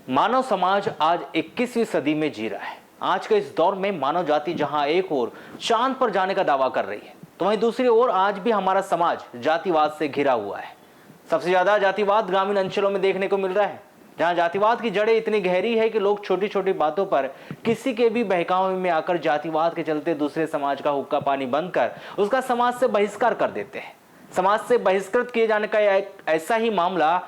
मानव समाज आज 21वीं सदी में जी रहा है। आज के इस दौर में मानव जाति जहां एक ओर चांद पर जाने का दावा कर रही है, तो वहीं दूसरी ओर आज भी हमारा समाज जातिवाद से घिरा हुआ है। सबसे ज्यादा जातिवाद ग्रामीण अंचलों में देखने को मिल रहा है, जहां जातिवाद की जड़ें इतनी गहरी है कि लोग छोटी छोटी बातों पर किसी के भी बहकावे में आकर जातिवाद के चलते दूसरे समाज का हुक्का पानी बंद कर उसका समाज से बहिष्कार कर देते हैं। समाज से बहिष्कृत किए जाने का एक ऐसा ही मामला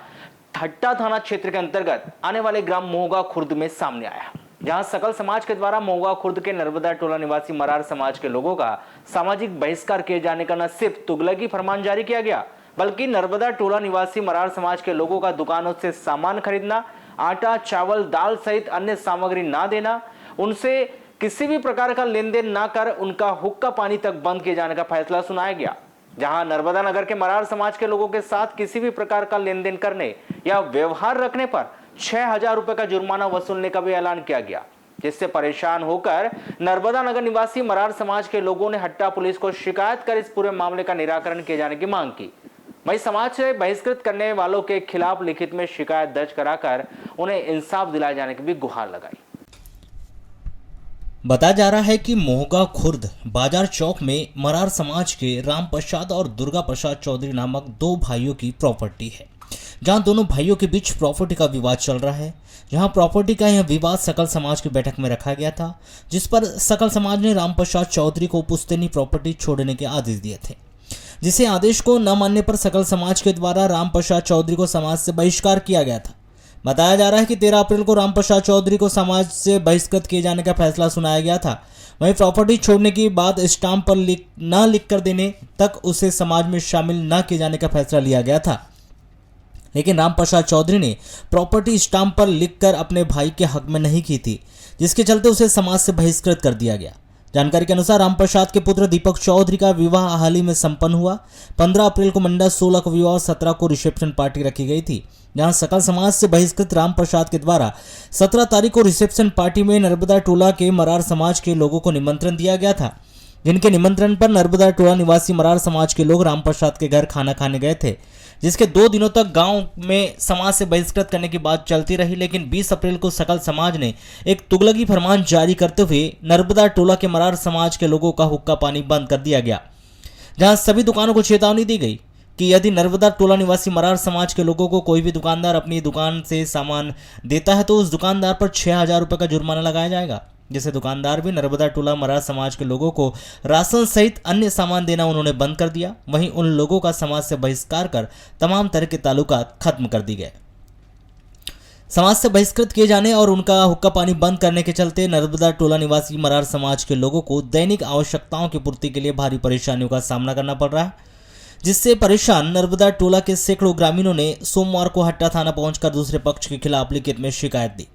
हट्टा थाना क्षेत्र के अंतर्गत आने वाले ग्राम मोहगा खुर्द में सामने आया, जहां सकल समाज के द्वारा मोहगा खुर्द के नर्मदा टोला निवासी मरार समाज के लोगों का सामाजिक बहिष्कार किए जाने का न सिर्फ तुगलकी फरमान जारी किया गया, बल्कि नर्मदा टोला निवासी मरार समाज के लोगों का दुकानों से सामान खरीदना, आटा चावल दाल सहित अन्य सामग्री ना देना, उनसे किसी भी प्रकार का लेन देन ना कर उनका हुक्का पानी तक बंद किए जाने का फैसला सुनाया गया। जहां नर्मदा नगर के मरार समाज के लोगों के साथ किसी भी प्रकार का लेन देन करने या व्यवहार रखने पर 6,000 रुपए का जुर्माना वसूलने का भी ऐलान किया गया, जिससे परेशान होकर नर्मदा नगर निवासी मरार समाज के लोगों ने हट्टा पुलिस को शिकायत कर इस पूरे मामले का निराकरण किए जाने की मांग की। वहीं समाज से बहिष्कृत करने वालों के खिलाफ लिखित में शिकायत दर्ज कराकर उन्हें इंसाफ दिलाए जाने की भी गुहार लगाई। बताया जा रहा है कि मोहगा खुर्द बाजार चौक में मरार समाज के राम प्रसाद और दुर्गा प्रसाद चौधरी नामक दो भाइयों की प्रॉपर्टी है, जहां दोनों भाइयों के बीच प्रॉपर्टी का विवाद चल रहा है। जहां प्रॉपर्टी का यह विवाद सकल समाज की बैठक में रखा गया था, जिस पर सकल समाज ने राम प्रसाद चौधरी को पुश्तैनी प्रॉपर्टी छोड़ने के आदेश दिए थे, जिसे आदेश को न मानने पर सकल समाज के द्वारा राम प्रसाद चौधरी को समाज से बहिष्कार किया गया था। बताया जा रहा है कि 13 अप्रैल को राम प्रसाद चौधरी को समाज से बहिष्कृत किए जाने का फैसला सुनाया गया था। वहीं प्रॉपर्टी छोड़ने की बात स्टाम्प पर लिख कर देने तक उसे समाज में शामिल न किए जाने का फैसला लिया गया था, लेकिन राम प्रसाद चौधरी ने प्रॉपर्टी स्टाम्प पर लिखकर अपने भाई के हक में नहीं की थी, जिसके चलते उसे समाज से बहिष्कृत कर दिया गया। जानकारी के अनुसार राम प्रसाद के पुत्र दीपक चौधरी का विवाह हाल ही में संपन्न हुआ। 15 अप्रैल को मंडा, 16 को विवाह और 17 को रिसेप्शन पार्टी रखी गई थी, जहां सकल समाज से बहिष्कृत राम प्रसाद के द्वारा 17 तारीख को रिसेप्शन पार्टी में नर्मदा टोला के मरार समाज के लोगों को निमंत्रण दिया गया था, जिनके निमंत्रण पर नर्मदा टोला निवासी मरार समाज के लोग राम प्रसाद के घर खाना खाने गए थे, जिसके 2 दिनों तक गांव में समाज से बहिष्कृत करने की बात चलती रही। लेकिन 20 अप्रैल को सकल समाज ने एक तुगलकी फरमान जारी करते हुए नर्मदा टोला के मरार समाज के लोगों का हुक्का पानी बंद कर दिया गया, जहां सभी दुकानों को चेतावनी दी गई कि यदि नर्मदा टोला निवासी मरार समाज के लोगों को कोई भी दुकानदार अपनी दुकान से सामान देता है तो उस दुकानदार पर 6,000 रुपये का जुर्माना लगाया जाएगा, जिसे दुकानदार भी नर्मदा टोला मरार समाज के लोगों को राशन सहित अन्य सामान देना उन्होंने बंद कर दिया। वहीं उन लोगों का समाज से बहिष्कार कर तमाम तरह के ताल्लुकात खत्म कर दिए गए। समाज से बहिष्कृत किए जाने और उनका हुक्का पानी बंद करने के चलते नर्मदा टोला निवासी मरार समाज के लोगों को दैनिक आवश्यकताओं की पूर्ति के लिए भारी परेशानियों का सामना करना पड़ रहा है, जिससे परेशान नर्मदा टोला के सैकड़ों ग्रामीणों ने सोमवार को हट्टा थाना पहुंचकर दूसरे पक्ष के खिलाफ लिखित में शिकायत दी।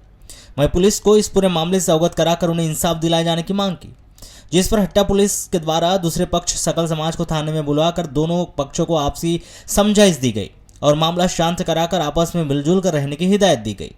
वहीं पुलिस को इस पूरे मामले से अवगत कराकर उन्हें इंसाफ दिलाए जाने की मांग की, जिस पर हट्टा पुलिस के द्वारा दूसरे पक्ष सकल समाज को थाने में बुलाकर दोनों पक्षों को आपसी समझाइश दी गई और मामला शांत कराकर आपस में मिलजुल कर रहने की हिदायत दी गई।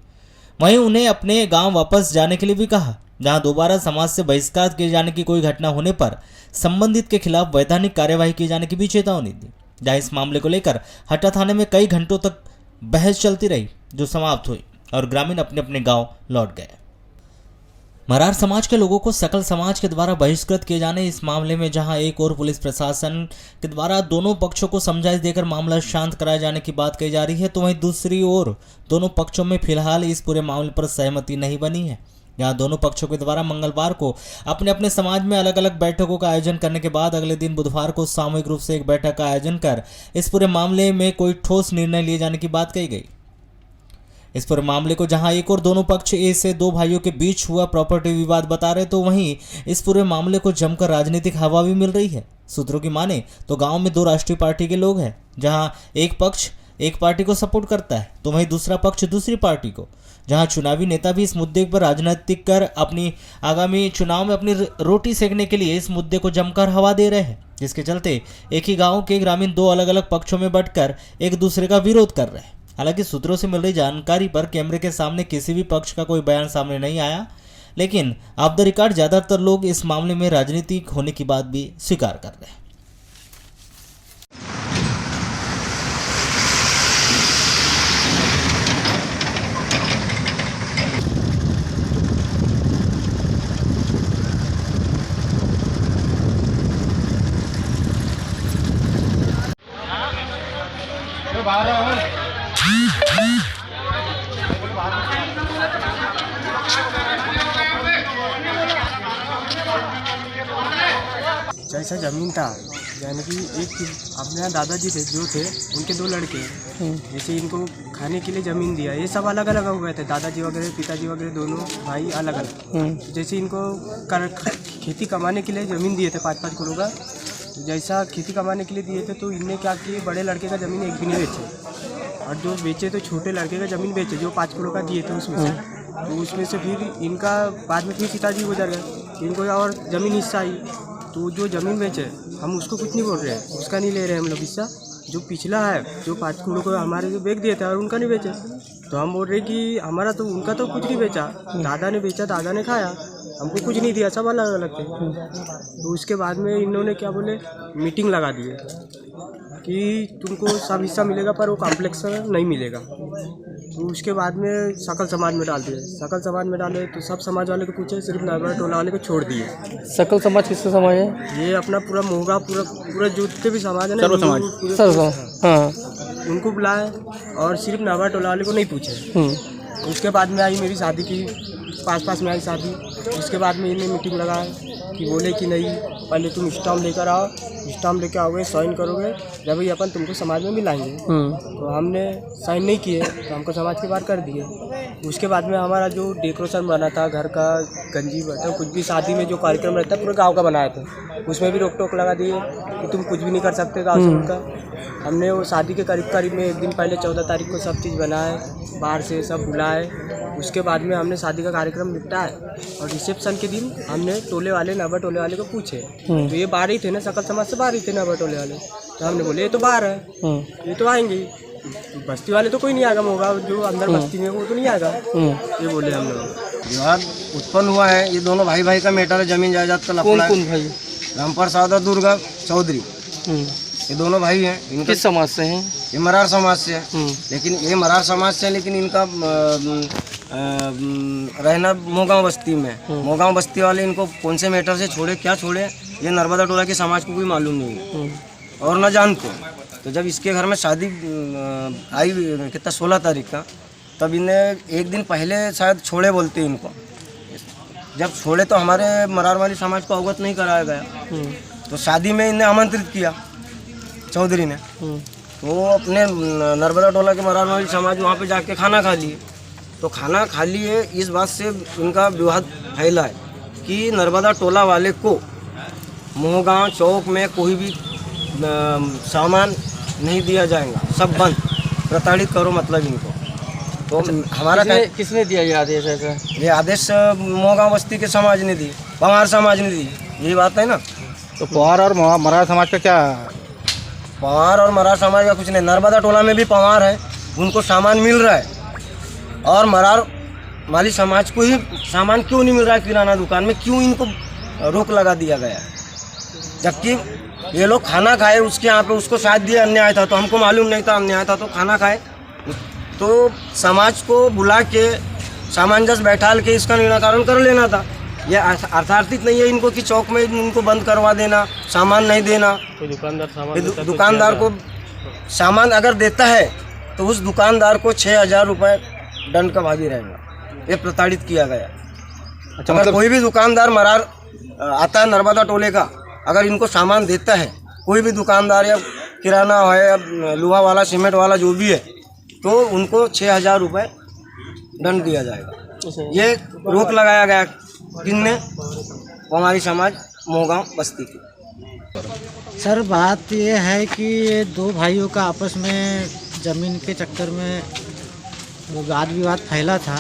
वहीं उन्हें अपने गांव वापस जाने के लिए भी कहा, जहां दोबारा समाज से बहिष्कार किए जाने की कोई घटना होने पर संबंधित के खिलाफ वैधानिक कार्यवाही किए जाने की भी चेतावनी दी। जहां इस मामले को लेकर हट्टा थाने में कई घंटों तक बहस चलती रही, जो समाप्त हुई और ग्रामीण अपने अपने गांव लौट गए। मरार समाज के लोगों को सकल समाज के द्वारा बहिष्कृत किए जाने इस मामले में जहां एक और पुलिस प्रशासन के द्वारा दोनों पक्षों को समझाइश देकर मामला शांत कराए जाने की बात कही जा रही है, तो वहीं दूसरी ओर दोनों पक्षों में फिलहाल इस पूरे मामले पर सहमति नहीं बनी है। यहाँ दोनों पक्षों के द्वारा मंगलवार को अपने अपने समाज में अलग अलग बैठकों का आयोजन करने के बाद अगले दिन बुधवार को सामूहिक रूप से एक बैठक का आयोजन कर इस पूरे मामले में कोई ठोस निर्णय लिए जाने की बात कही गई। इस पूरे मामले को जहां एक और दोनों पक्ष से दो भाइयों के बीच हुआ प्रॉपर्टी विवाद बता रहे, तो वहीं इस पूरे मामले को जमकर राजनीतिक हवा भी मिल रही है। सूत्रों की माने तो गांव में 2 राष्ट्रीय पार्टी के लोग हैं, जहां एक पक्ष एक पार्टी को सपोर्ट करता है तो वहीं दूसरा पक्ष दूसरी पार्टी को, जहां चुनावी नेता भी इस मुद्दे पर राजनीतिक कर अपनी आगामी चुनाव में अपनी रोटी सेकने के लिए इस मुद्दे को जमकर हवा दे रहे हैं, जिसके चलते एक ही गांव के ग्रामीण 2 अलग अलग पक्षों में बंटकर एक दूसरे का विरोध कर रहे हैं। हालांकि सूत्रों से मिल रही जानकारी पर कैमरे के सामने किसी भी पक्ष का कोई बयान सामने नहीं आया, लेकिन ऑफ द रिकॉर्ड ज्यादातर लोग इस मामले में राजनीतिक होने की बात भी स्वीकार कर रहे हैं। जैसा ज़मीन था, यानी कि एक अपने यहाँ दादाजी थे जो थे, उनके 2 लड़के, जैसे इनको खाने के लिए ज़मीन दिया। ये सब अलग अलग हुए थे, दादाजी वगैरह पिताजी वगैरह दोनों भाई अलग अलग। जैसे इनको खेती कमाने के लिए ज़मीन दिए थे 5-5 करोड़ का। तो जैसा खेती कमाने के लिए दिए थे तो इनने क्या किए, बड़े लड़के का ज़मीन एक भी नहीं बेचे, और जो बेचे तो छोटे लड़के का ज़मीन बेचे जो 5 करोड़ का दिए थे उसमें से। तो उसमें से फिर इनका बाद में फिर पिताजी गुजर गए, इनको और ज़मीन हिस्सा आई। तो जो ज़मीन बेचे हम उसको कुछ नहीं बोल रहे हैं, उसका नहीं ले रहे हम लोग हिस्सा। जो पिछला है जो 5 करोड़ को हमारे जो बेच दिए थे और उनका नहीं बेचे, तो हम बोल रहे कि हमारा तो उनका तो कुछ नहीं बेचा, दादा ने बेचा, दादा ने खाया, हमको कुछ नहीं दिया, सब अलग अलग थे। तो उसके बाद में इन्होंने क्या बोले, मीटिंग लगा दी कि तुमको सब हिस्सा मिलेगा पर वो कॉम्प्लेक्स नहीं मिलेगा। तो उसके बाद में सकल समाज में डाल दिए। सकल समाज में डाले तो सब समाज वाले को पूछे, सिर्फ नरबरा टोला वाले को छोड़ दिए। सकल समाज किसका समाज है? ये अपना पूरा मोगा पूरा जितने भी समाज है ना, उनको बुलाए और सिर्फ नरबरा टोला वाले को नहीं पूछे। उसके बाद में आई मेरी शादी की, पास में आई शादी। उसके बाद में इन्हें मीटिंग लगाए कि बोले कि नहीं, पहले तुम स्टाम्प लेकर आओ, स्टाम्प लेकर आओगे, साइन करोगे, जब भी अपन तुमको समाज में मिलाएंगे। तो हमने साइन नहीं किए तो हमको समाज के बाहर कर दिए। उसके बाद में हमारा जो डेकोरेशन बना था, घर का गंजी बर्तन कुछ भी शादी में जो कार्यक्रम रहता है पूरे गांव का बनाए थे, उसमें भी रोक टोक लगा दिए कि तुम कुछ भी नहीं कर सकते गाँव से उनका। हमने वो शादी के करीब में एक दिन पहले 14 तारीख को सब चीज़ बनाए, बाहर से सब बुलाए। उसके बाद में हमने शादी का कार्यक्रम निपटाया और रिसेप्शन के दिन हमने टोले वाले, नरबरा टोले वाले को पूछे। तो ये बाहर ही थे ना, सकल समाज से बाहर ही थे नरबरा टोले वाले। तो हमने बोले ये तो बाहर है, ये तो आएंगे, बस्ती वाले तो कोई नहीं आएगा, होगा जो अंदर बस्ती में वो तो नहीं आएगा, ये बोले हम लोग। विवाद उत्पन्न हुआ है, ये दोनों भाई का मैटर है, जमीन जायदाद का लफड़ा। कौन भाई? रामप्रसाद और दुर्गा चौधरी, ये दोनों भाई हैं। इनका किस समाज से हैं? ये मरार समाज से है, लेकिन ये मरार समाज से है, लेकिन इनका रहना मोगांव बस्ती में। मोगांव बस्ती वाले इनको कौन से मैटर से छोड़े, क्या छोड़े, ये नर्मदा टोला के समाज को कोई मालूम नहीं है और न जानते। तो जब इसके घर में शादी आई कितना 16 तारीख का, तब इन्हें एक दिन पहले शायद छोड़े बोलते इनको। जब छोड़े तो हमारे मरार वाली समाज को अवगत नहीं कराया गया। तो शादी में इन्हें आमंत्रित किया चौधरी ने, तो अपने नर्मदा टोला के मरार वाली समाज वहाँ पे जाके खाना खा लिए। तो खाना खा लिए, इस बात से इनका विवाद फैला है कि नर्मदा टोला वाले को मोहगांव चौक में कोई भी सामान नहीं दिया जाएगा, सब बंद, प्रताड़ित करो मतलब इनको। तो हमारा किसने दिया ये आदेश? ऐसा ये आदेश मोहगांव बस्ती के समाज ने दी, पवार समाज ने दी, यही बात है ना। तो पवार और मरार समाज का क्या? पवार और मरार समाज का कुछ नहीं। नर्मदा टोला में भी पवार है, उनको सामान मिल रहा है, और मरार वाली समाज को ही सामान क्यों नहीं मिल रहा है किराना दुकान में, क्यों इनको रोक लगा दिया गया है? जबकि ये लोग खाना खाए उसके यहाँ पे, उसको शायद दिया अन्याय था, तो हमको मालूम नहीं था अन्याय था, तो खाना खाए। तो समाज को बुला के सामंजस्य बैठाल के इसका निराकरण कर लेना था। ये अर्थार्थित नहीं है इनको कि चौक में इनको बंद करवा देना, सामान नहीं देना। दुकानदार को सामान अगर देता है तो उस दुकानदार को 6,000 रुपये दंड का भागी रहेगा। ये प्रताड़ित किया गया। अच्छा, अगर कोई भी दुकानदार मरार आता है नर्मदा टोले का, अगर इनको सामान देता है, कोई भी दुकानदार या किराना है या लोहा वाला, सीमेंट वाला जो भी है, तो उनको 6,000 रुपये दंड दिया जाएगा। ये रोक लगाया गया किसने? हमारी समाज मोहगांव बस्ती की। सर बात ये है कि ये 2 भाइयों का आपस में ज़मीन के चक्कर में वाद विवाद फैला था।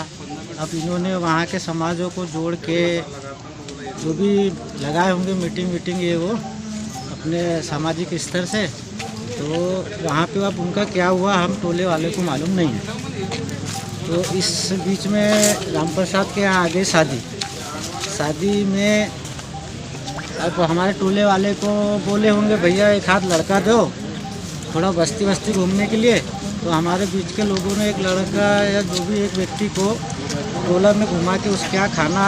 अब इन्होंने वहाँ के समाजों को जोड़ के जो भी लगाए होंगे मीटिंग ये वो अपने सामाजिक स्तर से, तो वहाँ पे अब उनका क्या हुआ हम टोले वाले को मालूम नहीं है। तो इस बीच में रामप्रसाद के यहाँ आ गई शादी में। अब हमारे टोले वाले को बोले होंगे भैया एक हाथ लड़का दो थोड़ा बस्ती घूमने के लिए। तो हमारे बीच के लोगों ने एक लड़का या जो भी एक व्यक्ति को टोला में घुमा के उसके यहाँ खाना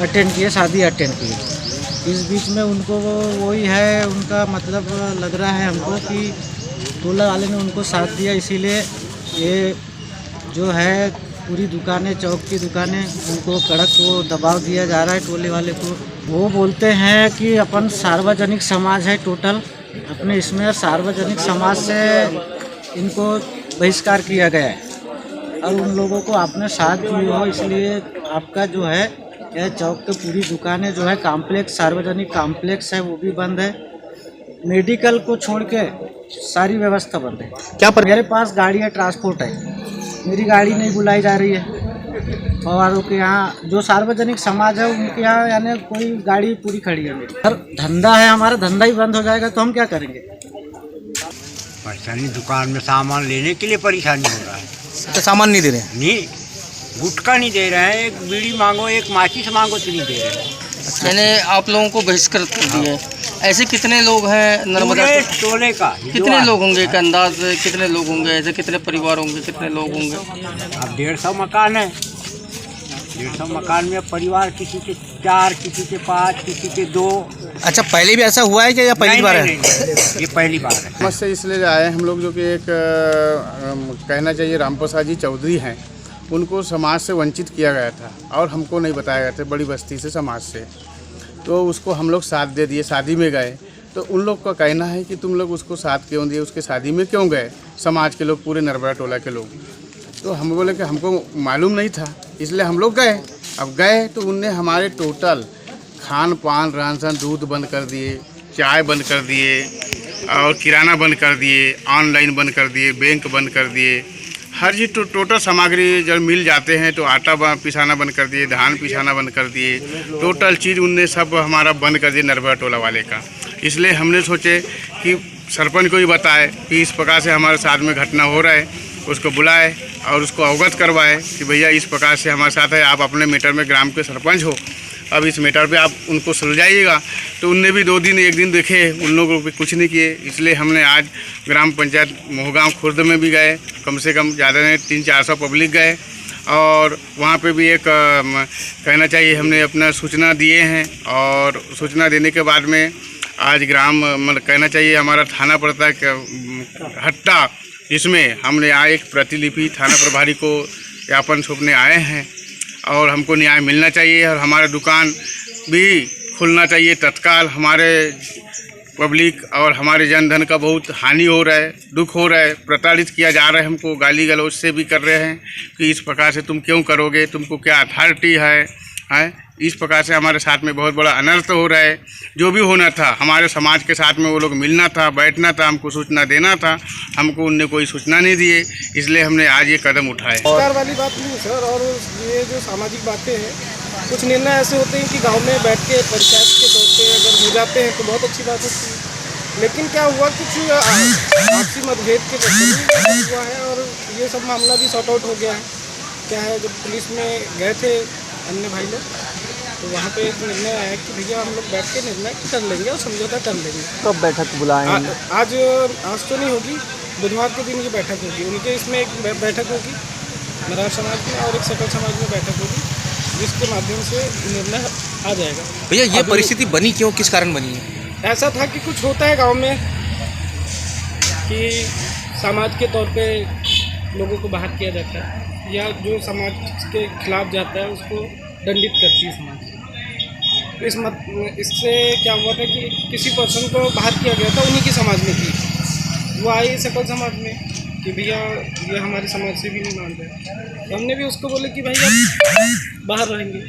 अटेंड किए, शादी अटेंड की। इस बीच में उनको वही है, उनका मतलब लग रहा है हमको कि टोला वाले ने उनको साथ दिया, इसीलिए ये जो है पूरी दुकानें, चौक की दुकानें, उनको कड़क वो दबाव दिया जा रहा है टोले वाले को। वो बोलते हैं कि अपन सार्वजनिक समाज है टोटल, अपने इसमें सार्वजनिक समाज से इनको बहिष्कार किया गया है और उन लोगों को आपने साथ दी हो, इसलिए आपका जो है यह चौक के पूरी दुकानें जो है कॉम्प्लेक्स, सार्वजनिक कॉम्प्लेक्स है वो भी बंद है। मेडिकल को छोड़ के सारी व्यवस्था बंद है। क्या पर मेरे पास गाड़ी है, ट्रांसपोर्ट है, मेरी गाड़ी नहीं बुलाई जा रही है। और के यहाँ जो सार्वजनिक समाज है उनके यहाँ यानी कोई गाड़ी पूरी खड़ी है मेरी। सर धंधा है, हमारा धंधा ही बंद हो जाएगा तो हम क्या करेंगे? परेशानी दुकान में सामान लेने के लिए परेशानी हो रहा है। तो सामान नहीं दे रहे हैं? नहीं, गुटखा नहीं दे रहे हैं, एक बीड़ी मांगो, एक माचिस मांगो तो नहीं दे रहे हैं। मैंने आप लोगों को बहिष्कृत कर दिया है। ऐसे कितने लोग हैं नर्मदा पूरे टोले का कितने लोग होंगे? एक अंदाज कितने लोग होंगे? ऐसे कितने परिवार होंगे? कितने लोग होंगे? अब 150 मकान है। 150 मकान में परिवार किसी के 4, किसी के 5, किसी के 2। अच्छा, पहले भी ऐसा हुआ है क्या या पहली बार है? नहीं, ये पहली बार है। समस्या इसलिए आए हम लोग जो कि एक कहना चाहिए राम प्रसाद जी चौधरी हैं, उनको समाज से वंचित किया गया था और हमको नहीं बताया गया था बड़ी बस्ती से समाज से, तो उसको हम लोग साथ दे दिए। शादी में गए तो उन लोग का कहना है कि तुम लोग उसको साथ क्यों दिए, उसके शादी में क्यों गए समाज के लोग, पूरे नर्मदा टोला के लोग। तो हम बोले कि हमको मालूम नहीं था इसलिए हम लोग गए। अब गए तो उनने हमारे टोटल खान पान, रहन सहन, दूध बंद कर दिए, चाय बंद कर दिए और किराना बंद कर दिए, ऑनलाइन बंद कर दिए, बैंक बंद कर दिए। हर चीज़ टोटल सामग्री जब मिल जाते हैं तो आटा पिसाना बंद कर दिए, धान पिसाना बंद कर दिए, टोटल चीज़ उनने सब हमारा बंद कर दिए नर्मदा टोला वाले का। इसलिए हमने सोचे कि सरपंच को ही बताए कि इस प्रकार से हमारे साथ में घटना हो रहा है, उसको बुलाए और उसको अवगत करवाए कि भैया इस प्रकार से हमारे साथ है, आप अपने मैटर में ग्राम के सरपंच हो, अब इस मैटर पे आप उनको सुलझाइएगा। तो उनने भी 2 दिन 1 दिन देखे, उन लोगों को कुछ नहीं किए। इसलिए हमने आज ग्राम पंचायत मोहगांव खुर्द में भी गए, कम से कम ज़्यादा नहीं 300-400 पब्लिक गए और वहाँ पे भी एक कहना चाहिए हमने अपना सूचना दिए हैं। और सूचना देने के बाद में आज ग्राम मतलब कहना चाहिए हमारा थाना पड़ता है हट्टा, जिसमें हमने यहाँ एक प्रतिलिपि थाना प्रभारी को ज्ञापन सौंपने आए हैं और हमको न्याय मिलना चाहिए और हमारा दुकान भी खुलना चाहिए तत्काल। हमारे पब्लिक और हमारे जनधन का बहुत हानि हो रहा है, दुख हो रहा है, प्रताड़ित किया जा रहा है, हमको गाली गलौज से भी कर रहे हैं कि इस प्रकार से तुम क्यों करोगे, तुमको क्या अथॉरिटी है। इस प्रकार से हमारे साथ में बहुत बड़ा अनर्थ हो रहा है। जो भी होना था हमारे समाज के साथ में वो लोग मिलना था, बैठना था, हमको सूचना देना था, हमको उनने कोई सूचना नहीं दिए, इसलिए हमने आज ये कदम उठाए। सरकार वाली बात नहीं सर, और ये जो सामाजिक बातें हैं, कुछ निर्णय ऐसे होते हैं कि गांव में बैठ के पंचायत के तौर पे अगर हो जाते हैं तो बहुत अच्छी बात होती है। लेकिन क्या हुआ, कुछ आपसी मतभेद के चक्कर हुआ है और ये सब मामला भी सॉर्ट आउट हो गया है। क्या है, जब पुलिस में गए थे अन्य भाई लोग तो वहाँ पे एक निर्णय आया कि भैया हम लोग बैठ के निर्णय कर लेंगे और समझौता कर लेंगे। कब बैठक बुलाएंगे? आज तो नहीं होगी, बुधवार के दिन ये बैठक होगी। उनके इसमें एक बैठक होगी मरार समाज में और एक सकल समाज में बैठक होगी, जिसके माध्यम से निर्णय आ जाएगा। भैया ये परिस्थिति बनी क्यों, किस कारण बनी है? ऐसा था कि कुछ होता है गांव में कि समाज के तौर पे लोगों को बाहर किया जाता है या जो समाज के खिलाफ जाता है उसको दंडित करती है समाज। इससे क्या हुआ था कि किसी पर्सन को बाहर किया गया था उन्हीं की समाज में थी, वो आई सकल समाज में कि भैया ये हमारे समाज से भी नहीं मान रहे। तो हमने भी उसको बोले कि भैया बाहर रहेंगे,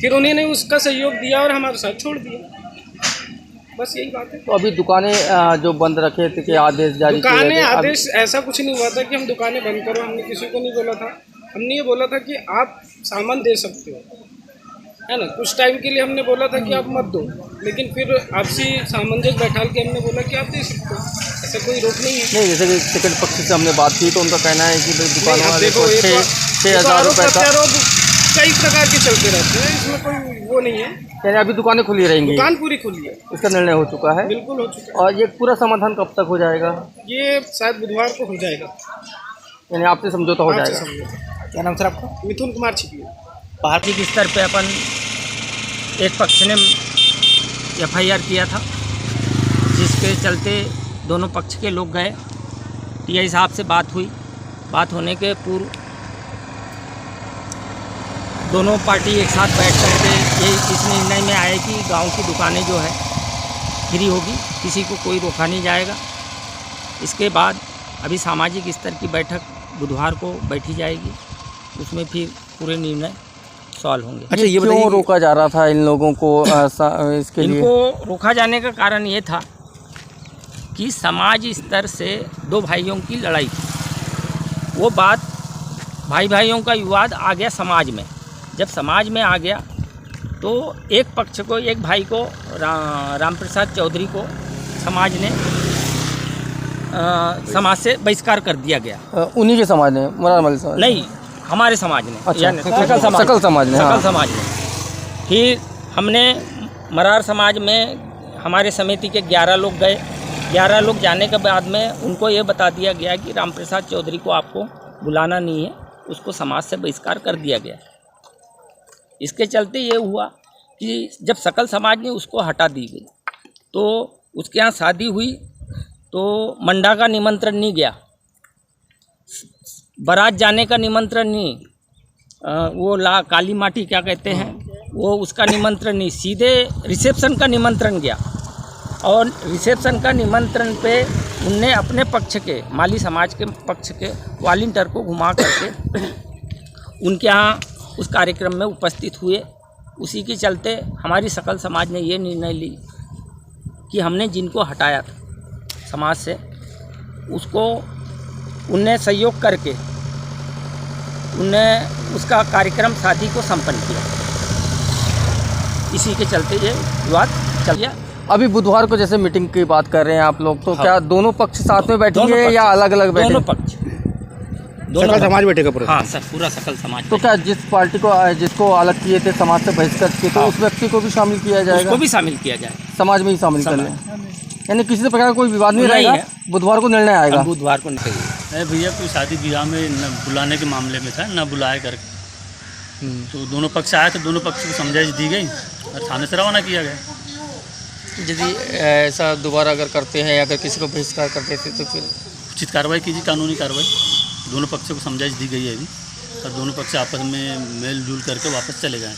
फिर उन्होंने उसका सहयोग दिया और हमारे साथ छोड़ दिया। बस यही बात है। तो अभी दुकानें जो बंद रखे थे कि आदेश जारी किए दुकानें थे? आदेश ऐसा कुछ नहीं हुआ था कि हम दुकानें बंद करो, हमने किसी को नहीं बोला था। हमने ये बोला था कि आप सामान दे सकते हो, है ना। कुछ टाइम के लिए हमने बोला था कि आप मत दो, लेकिन फिर आपसी सामंजस्य बैठाल के हमने बोला कि आप दे सकते हो, ऐसा कोई रोक नहीं है। नहीं, जैसे कि सेकंड पक्ष से हमने बात की तो उनका कहना है कि भाई दुकान नहीं, वाले देखो, को ये तो 6,000 रुपये का प्रत्यारोप कई प्रकार के चलते रहते हैं, इसमें कोई वो नहीं है। यानी अभी दुकानें खुली रहेंगी? दुकान पूरी खुली है, इसका निर्णय हो चुका है? बिल्कुल हो चुका है। और ये पूरा समाधान कब तक हो जाएगा? ये शायद बुधवार को हो जाएगा, यानी आपसे समझौता हो आपसे जाएगा? समझौता। क्या नाम सर आपका? मिथुन कुमार छिपी। पार्टी स्तर पे अपन एक पक्ष ने FIR किया था, जिसके चलते दोनों पक्ष के लोग गए। टीआई साहब से बात हुई, बात होने के पूर्व दोनों पार्टी एक साथ बैठ करके ये इस निर्णय में आए कि गांव की दुकानें जो है फ्री होगी, किसी को कोई रोका नहीं जाएगा। इसके बाद अभी सामाजिक स्तर की बैठक बुधवार को बैठी जाएगी, उसमें फिर पूरे निर्णय सॉल्व होंगे। अच्छा, ये क्यों रोका जा रहा था इन लोगों को? इसके लिए इनको रोका जाने का कारण ये था कि समाज स्तर से दो भाइयों की लड़ाई थी। वो बात भाइयों का विवाद आ गया समाज में। जब समाज में आ गया तो एक पक्ष को, एक भाई को, राम प्रसाद चौधरी को समाज ने समाज से बहिष्कार कर दिया गया। उन्हीं के समाज ने, मरार माली समाज नहीं, हमारे समाज ने। अच्छा, यानी सकल समाज ने। सकल समाज ने। फिर हमने मरार समाज में हमारे समिति के 11 लोग गए। 11 लोग जाने के बाद में उनको ये बता दिया गया कि राम प्रसाद चौधरी को आपको बुलाना नहीं है, उसको समाज से बहिष्कार कर दिया गया। इसके चलते ये हुआ कि जब सकल समाज ने उसको हटा दी गई तो उसके यहाँ शादी हुई तो मंडा का निमंत्रण नहीं गया, बारात जाने का निमंत्रण नहीं, वो काली माटी क्या कहते हैं वो, उसका निमंत्रण नहीं, सीधे रिसेप्शन का निमंत्रण गया। और रिसेप्शन का निमंत्रण पे उनने अपने पक्ष के, माली समाज के पक्ष के वॉलंटियर को घुमा करके उनके यहाँ उस कार्यक्रम में उपस्थित हुए। उसी के चलते हमारी सकल समाज ने ये निर्णय ली कि हमने जिनको हटाया था समाज से, उसको उनने सहयोग करके उनने उसका कार्यक्रम शादी को संपन्न किया। इसी के चलते ये विवाद चल गया। अभी बुधवार को जैसे मीटिंग की बात कर रहे हैं आप लोग, तो हाँ। क्या दोनों पक्ष साथ में बैठेंगे या अलग अलग बैठेंगे? दोनों पक्ष, सकल समाज बैठेगा पूरा? हाँ सर, पूरा सकल समाज। तो क्या जिस पार्टी को, जिसको अलग किए थे, समाज से बहिष्कार किए थे, उस व्यक्ति को भी शामिल किया जाएगा? उसको भी शामिल किया जाए, समाज में ही शामिल कर लें, यानी किसी प्रकार का कोई विवाद नहीं रहेगा। है। बुधवार को निर्णय आएगा। बुधवार को नहीं। अरे भैया, कोई शादी ब्याह में न बुलाने के मामले में था, न बुलाए करके, तो दोनों पक्ष आए तो दोनों पक्ष को समझाइश दी गई और थाने से रवाना किया गया। यदि ऐसा दोबारा अगर करते हैं, अगर किसी को बहिष्कार करते थे तो फिर उचित कार्रवाई कीजिए, कानूनी कार्रवाई। दोनों पक्षों को समझाइश दी गई है अभी, और दोनों पक्ष आपस में मेल जुल करके वापस चले गए।